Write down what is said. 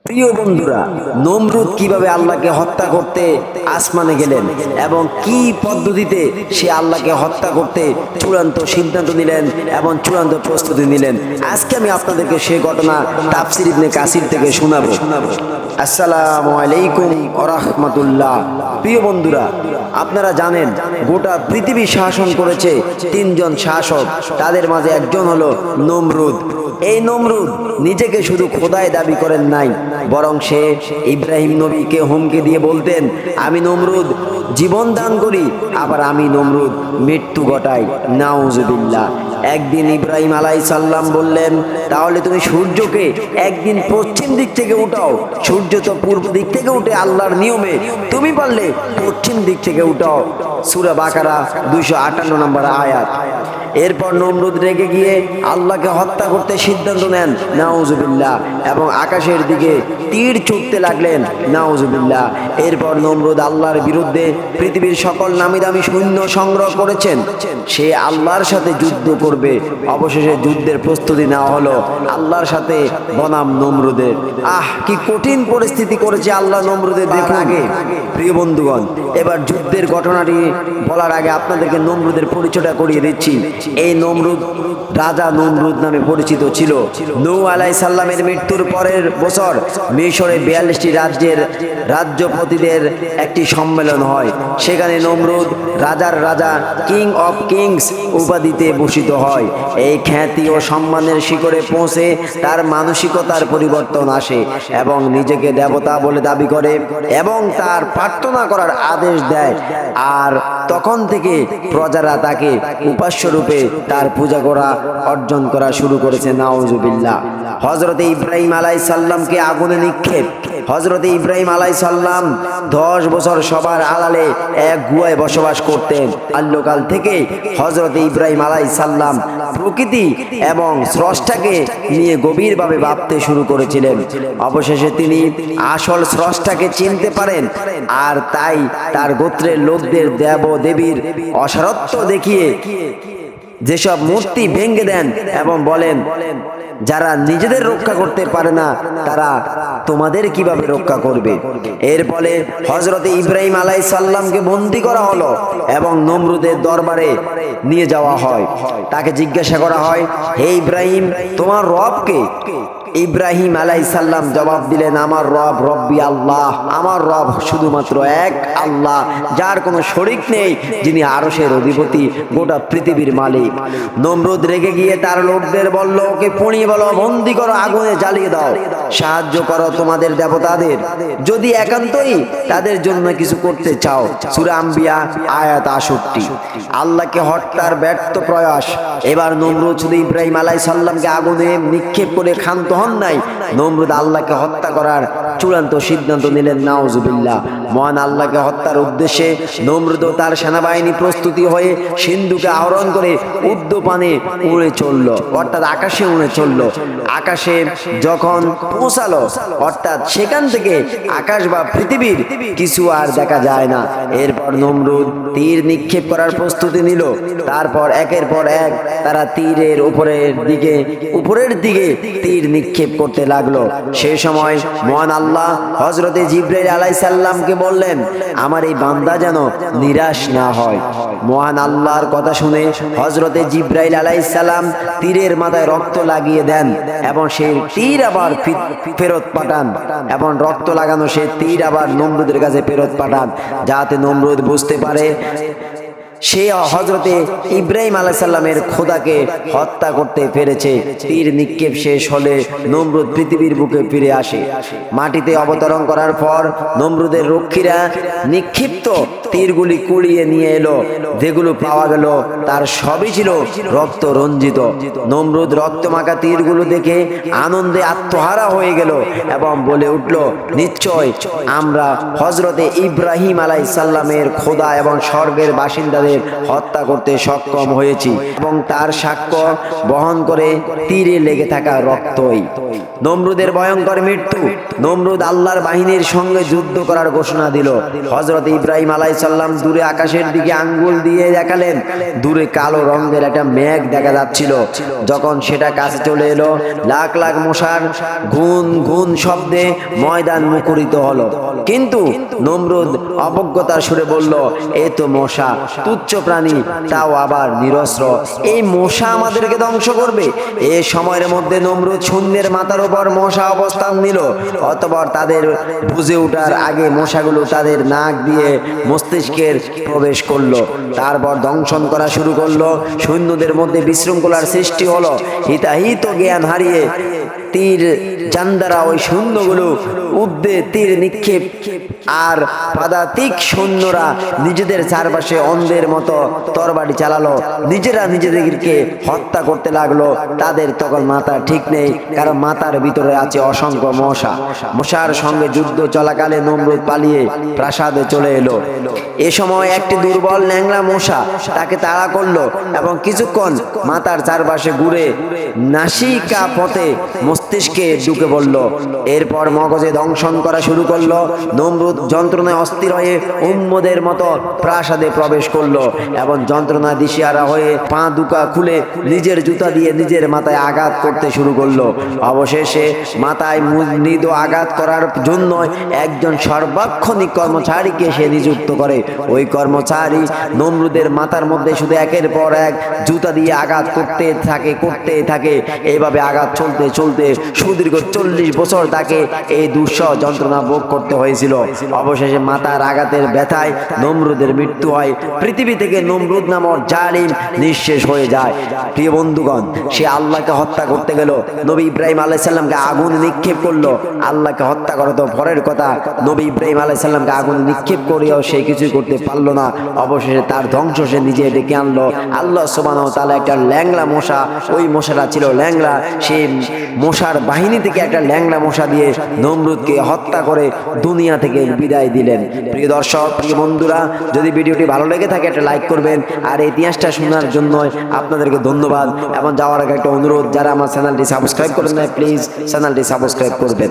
প্রিয় বন্ধুরা, নমরুদ কিভাবে আল্লাহকে হত্যা করতে আসমানে গেলেন এবং কি পদ্ধতিতে সে আল্লাহকে হত্যা করতে চূড়ান্ত সিদ্ধান্ত নিলেন এবং চূড়ান্ত প্রস্তুতি নিলেন, আজকে আমি আপনাদেরকে সেই ঘটনা তাফসীর ইবনে কাসির থেকে শোনাবো। আসসালামু আলাইকুম ওয়া রাহমাতুল্লাহ। প্রিয় বন্ধুরা, আপনারা জানেন গোটা পৃথিবী শাসন করেছে তিনজন শাসক, তাদের মাঝে একজন হলো নমরুদ। এই নমরুদ নিজেকে শুধু খোদায় দাবি করেন নাই, বরং সে ইব্রাহিম নবীকে হুমকি দিয়ে বলতেন, আমি নমরুদ জীবন দান করি, আবার আমি নমরুদ মৃত্যু ঘটাই। নাউজুবিল্লাহ। একদিন ইব্রাহিম আলাইহিস সালাম বললেন, তাহলে তুমি সূর্যকে একদিন পশ্চিম দিক থেকে উঠাও। সূর্য তো পূর্ব দিক থেকে উঠে আল্লাহর নিয়মে, তুমি পারলে পশ্চিম দিক থেকে উঠাও। সূরা বাকারা 258 নম্বর আয়াত। এরপর নমরুদ রেগে গিয়ে আল্লাহকে হত্যা করতে সিদ্ধান্ত নেন। নাউজুবিল্লাহ। এবং আকাশের দিকে তীর ছুটতে লাগলেন। নাউজুবিল্লাহ। এরপর নমরুদ আল্লাহর বিরুদ্ধে পৃথিবীর সকল নামি দামি সৈন্য সংগ্রহ করেছেন। সে আল্লাহর সাথে যুদ্ধ করবে। অবশেষে যুদ্ধের প্রস্তুতি নেওয়া হলো আল্লাহর সাথে বনাম নমরুদের। কি কঠিন পরিস্থিতি করেছে আল্লাহ নমরুদের, দেখুন। আগে প্রিয় বন্ধুগণ, এবার যুদ্ধের ঘটনাটি বলার আগে আপনাদেরকে নমরুদের পরিচয়টা করিয়ে দিচ্ছি। এই নমরুদ রাজা নমরুদ নামে পরিচিত ছিল। নূহ আলাইহিস সালামের মৃত্যুর পরের বছর মিশরে 42টি রাজ্যের রাজ্যপতিদের একটি সম্মেলন হয়। সেখানে নমরুদ রাজার রাজা, কিং অফ কিংস উপাধিতে ভূষিত হয়। এই খ্যাতি ও সম্মানের শিখরে পৌঁছে তার মানসিকতার পরিবর্তন আসে এবং নিজেকে দেবতা বলে দাবি করে এবং তার প্রার্থনা করার আদেশ দেয়। আর তখন থেকে প্রজারা তাকে উপাস্য রূপে তার পূজা করা অর্জন করা শুরু করেছে। নাউজুবিল্লাহ। হযরতে ইব্রাহিম আলাইহিস সালামকে আগুনে নিক্ষেপ। হযরতে ইব্রাহিম আলাইহিস সালাম 10 বছর সবার আড়ালে এক গুহায় বসবাস করতেন। বাল্যকাল থেকে হযরতে ইব্রাহিম আলাইহিস সালাম প্রকৃতি এবং স্রষ্টাকে নিয়ে গভীরভাবে ভাবতে শুরু করেছিলেন। অবশেষে তিনি আসল স্রষ্টাকে চিনতে পারেন, আর তাই তার গোত্রের লোকদের দেব দেবীর অসারত্ব দেখিয়ে যেসব মূর্তি ভেঙে দেন এবং বলেন, যারা নিজেদের রক্ষা করতে পারে না তারা তোমাদের কিভাবে রক্ষা করবে। এর ফলে হযরতে ইব্রাহিম আলাইহিস সালামকে বন্দী করা হলো এবং নমরুদের দরবারে নিয়ে যাওয়া হয়। তাকে জিজ্ঞাসা করা হয়, হে ইব্রাহিম, তোমার রব কে? ইব্রাহিম আলাইহিস সালাম জবাব দিলেন, আমার রব রব্বি আল্লাহ। আমার রব শুধুমাত্র এক আল্লাহ, যার কোনো শরীক নেই, যিনি আরশের অধিপতি, গোটা পৃথিবীর মালিক। নমরুদ রেগে গিয়ে তার লোকদের বলল, ওকে পুড়িয়ে বলো, বন্দী করো, আগুনে জ্বালিয়ে দাও, সাহায্য করো তোমাদের দেবতাদের, যদি একান্তই তাদের জন্য কিছু করতে চাও। সূরা আম্বিয়া আয়াত 68। আল্লাহকে হত্যার ব্যর্থ প্রয়াস। এবার নমরুদ শুধু ইব্রাহিম আলাইহিস সালামকে আগুনে নিক্ষেপ করে ক্ষান্ত হন নাই, নমরুদ আল্লাহকে হত্যা করার চূড়ান্ত সিদ্ধান্ত নিলেন। নাউজুবিল্লাহ। মহান আল্লাহকে হত্যার উদ্দেশ্যে নমরুদ ও তার সেনাবাহিনী প্রস্তুতি হয়ে সিন্ধুকে আহরণ করে উদ্যপানে উড়ে চলল, অর্থাৎ আকাশে উড়ে চলল। আকাশে যখন পৌঁছালো, অর্থাৎ সেখান থেকে আকাশ বা পৃথিবীর কিছু আর দেখা যায় না। এরপর নমরুদ তীর নিক্ষেপ করার প্রস্তুতি নিল। তারপর একের পর এক তারা তীরের উপরের দিকে তীর নিক্ষেপ করতে লাগলো। সেই সময় মহান আল্লাহ হযরতে জিবরাইল আলাইহিস সালামকে বললেন, আমার এই বান্দা যেন নিরাশ না হয়। মহান আল্লাহর কথা শুনে হযরতে জিবরাইল আলাইহিস সালাম তীরের মাথায় রক্ত লাগিয়ে দেন এবং সেই তীর আবার ফেরত পাঠান এবং রক্ত লাগানো সেই তীর আবার নমরুদের কাছে ফেরত পাঠান, যাতে নমরুদ বুঝতে পারে সে হযরতে ইব্রাহিম আলাইহিস সালামের খোদাকে হত্যা করতে পেরেছে। তীর নিক্ষেপ শেষ হলে নমরুদ পৃথিবীর বুকে ফিরে আসে। মাটিতে অবতরণ করার পর নমরুদের রক্ষীরা নিক্ষিপ্ত তীরগুলি কুড়িয়ে নিয়ে এলো। যেগুলো পাওয়া গেল তার সবই ছিল রক্ত রঞ্জিত। নমরুদ রক্তমাখা তীরগুলো দেখে আনন্দে আত্মহারা হয়ে গেল এবং বলে উঠল, নিশ্চয় আমরা হযরতে ইব্রাহিম আলাইহিস সালামের খোদা এবং স্বর্গের বাসিন্দাদের হত্যা করতে সক্ষম হয়েছি এবং তার সাক্ষ্য বহন করে তীরে লেগে থাকা রক্তই। নমরুদের ভয়ঙ্কর মৃত্যু। নমরুদ আল্লাহর বাহিনীর সঙ্গে যুদ্ধ করার ঘোষণা দিল। হযরত ইব্রাহিম আলাইহিস সাল্লাম দূরে আকাশের দিকে আঙ্গুল দিয়ে দেখালেন। দূরে কালো রঙের একটা মেঘ দেখা যাচ্ছিল। যখন সেটা কাছে চলে এলো, লাখ লাখ মশার গুন গুন শব্দে ময়দান মুখরিত হলো। কিন্তু নমরুদ অবজ্ঞতার সুরে বলল, এ তো মশা, তুচ্ছ প্রাণী, তাও আবার নিরস্ত্র, এই মশা আমাদেরকে ধ্বংস করবে। এ সময়ের মধ্যে নমরুদ শূন্যের মাথার উপর মশা অবস্থান নিল। অতঃপর তাদের বুঝে ওঠার আগে মশাগুলো তাদের নাক দিয়ে মস্তিষ্কের প্রবেশ করলো। তারপর দংশন করা শুরু করলো। সৈন্যদের মধ্যে বিশৃঙ্খলার সৃষ্টি হলো। হিতাহিত জ্ঞান হারিয়ে তীর জান্দারা ওই সৈন্যগুলো উদ্দে তীর নিক্ষেপ, আর পদাতিক সৈন্যরা নিজেদের চারপাশে অন্ধের মতো তরবারি চালালো। নিজেরা নিজেদেরকে হত্যা করতে লাগলো। তাদের তখন মাথা ঠিক নেই, কারণ মাথার ভিতরে আছে অসংখ্য মশা। মশার সঙ্গে যুদ্ধ চলাকালে নমরুদ পালিয়ে প্রাসাদে চলে এলো। এ সময় একটি দুর্বল ন্যাংরা মশা তাকে তাড়া করলো এবং কিছুক্ষণ মাথার চারপাশে ঘুরে নাসিকা পথে মস্তিষ্কে ঢুকে পড়ল। এরপর মগজে দংশন করা শুরু করলো। নমরুদ যন্ত্রণায় অস্থির হয়ে উম্মদের মতো প্রাসাদে প্রবেশ করলো এবং যন্ত্রণায় দিশেহারা হয়ে পা দুকা খুলে নিজের জুতা দিয়ে নিজের মাথায় আঘাত করতে শুরু করলো। অবশেষে মাথায় মৃদু আঘাত করার জন্য একজন সর্বাক্ষণিক কর্মচারীকে সে নিযুক্ত করে। ওই কর্মচারী নমরুদের মাথার মধ্যে শুধু একের পর এক জুতা দিয়ে আঘাত করতে থাকে। এইভাবে আঘাত চলতে চলতে সুদীর্ঘ 40 বছর তাকে এই দুঃসহ যন্ত্রণা ভোগ করতে হয়েছিল। অবশেষে মাথার আঘাতের ব্যথায় নমরুদের মৃত্যু হয়। পৃথিবী থেকে নমরুদ নামক জালিম নিঃশেষ হয়ে যায়। প্রিয় বন্ধুগণ, সে আল্লাহকে হত্যা করতে গেল। নবী ইব্রাহিম আলাইহিস সালামকে আগুন নিক্ষেপ করলো। আল্লাহকে হত্যা করা তো পরের কথা, নবী ইব্রাহিম আলাইহিস সালামকে আগুন নিক্ষেপ করেও সে কিছুই করতে পারলো না। অবশেষে তার ধ্বংস সে নিজে ডেকে আনলো। আল্লাহ সুবহানাহু ওয়া তাআলা একটা ল্যাংড়া মশা, ওই মশাটা ছিল ল্যাংড়া, সেই মশার বাহিনী থেকে একটা ল্যাংড়া মশা দিয়ে নমরুদকে হত্যা করে দুনিয়া থেকে বিদায় দিলেন। প্রিয় দর্শক, প্রিয় বন্ধুরা, যদি ভিডিওটি ভালো লেগে থাকে একটা লাইক করবেন। আর ইতিহাসটা শোনার জন্য আপনাদেরকে ধন্যবাদ। এবং যাওয়ার আগে একটা অনুরোধ, যারা আমার চ্যানেলটি সাবস্ক্রাইব করেন না, প্লিজ চ্যানেলটি সাবস্ক্রাইব করবেন।